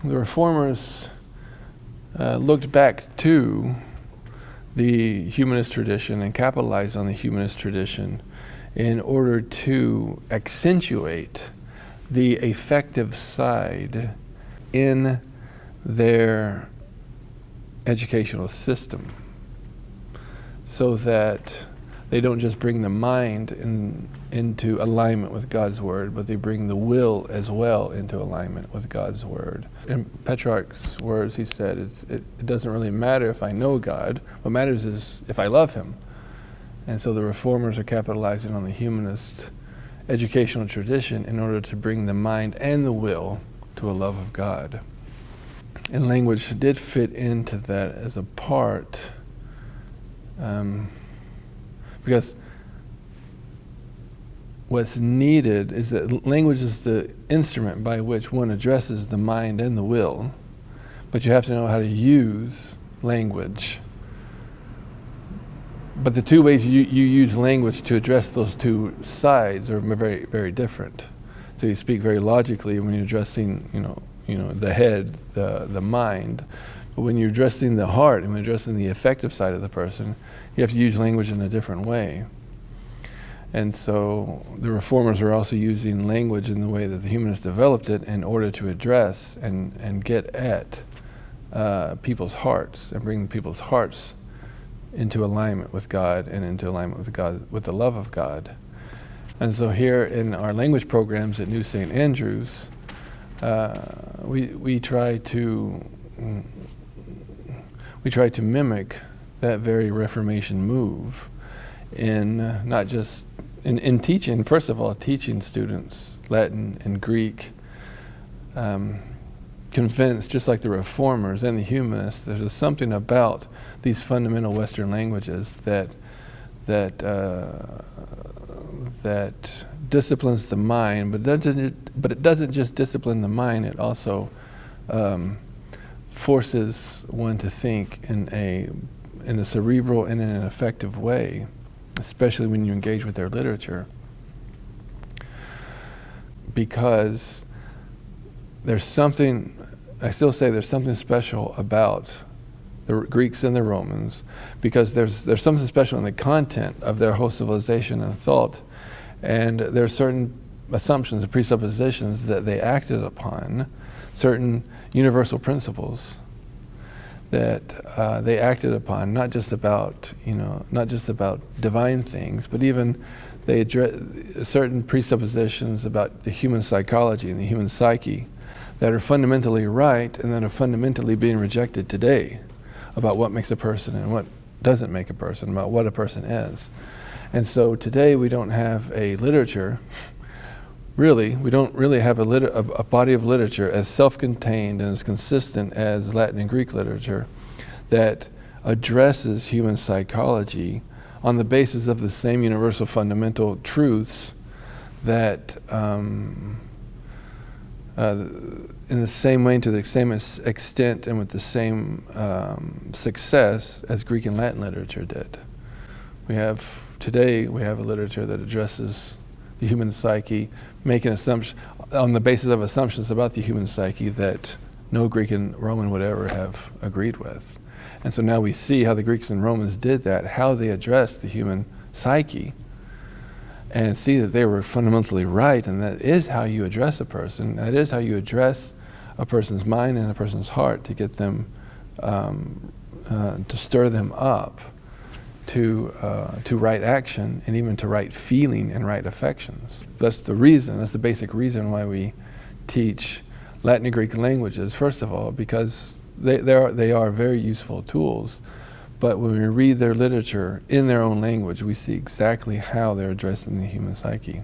the Reformers looked back to the humanist tradition and capitalized on the humanist tradition in order to accentuate the affective side in their educational system, so that they don't just bring the mind into alignment with God's Word, but they bring the will as well into alignment with God's Word. In Petrarch's words, he said, it doesn't really matter if I know God. What matters is if I love Him. And so the Reformers are capitalizing on the humanist educational tradition in order to bring the mind and the will to a love of God. And language did fit into that as a part, because what's needed is that language is the instrument by which one addresses the mind and the will, but you have to know how to use language. But the two ways you use language to address those two sides are very, very different. So you speak very logically when you're addressing, the head, the mind. But when you're addressing the heart and when you're addressing the affective side of the person, you have to use language in a different way. And so the Reformers are also using language in the way that the humanists developed it in order to address and get at people's hearts and bring people's hearts into alignment with God and into alignment with God, with the love of God. And so here in our language programs at New St. Andrews, we try to mimic that very Reformation move in not just in teaching, first of all, teaching students Latin and Greek, convinced, just like the Reformers and the humanists, there's something about these fundamental Western languages that disciplines the mind, but it doesn't just discipline the mind. It also forces one to think in a cerebral and in an effective way, especially when you engage with their literature, because there's something, I still say there's something special about the Greeks and the Romans, because there's something special in the content of their whole civilization and thought, and there are certain assumptions and presuppositions that they acted upon, certain universal principles that they acted upon, not just about divine things, but even they address certain presuppositions about the human psychology and the human psyche that are fundamentally right and that are fundamentally being rejected today, about what makes a person and what doesn't make a person, about what a person is. And so today we don't have a literature, really, we don't really have a body of literature as self-contained and as consistent as Latin and Greek literature that addresses human psychology on the basis of the same universal fundamental truths that in the same way, to the same extent and with the same success as Greek and Latin literature did. Today we have a literature that addresses the human psyche, making assumptions on the basis of assumptions about the human psyche that no Greek and Roman would ever have agreed with. And so now we see how the Greeks and Romans did that, how they addressed the human psyche, and see that they were fundamentally right, and that is how you address a person. That is how you address a person's mind and a person's heart to get them, to stir them up to right action and even to right feeling and right affections. That's the reason, that's the basic reason why we teach Latin and Greek languages, first of all, because they are very useful tools. But when we read their literature in their own language, we see exactly how they're addressing the human psyche.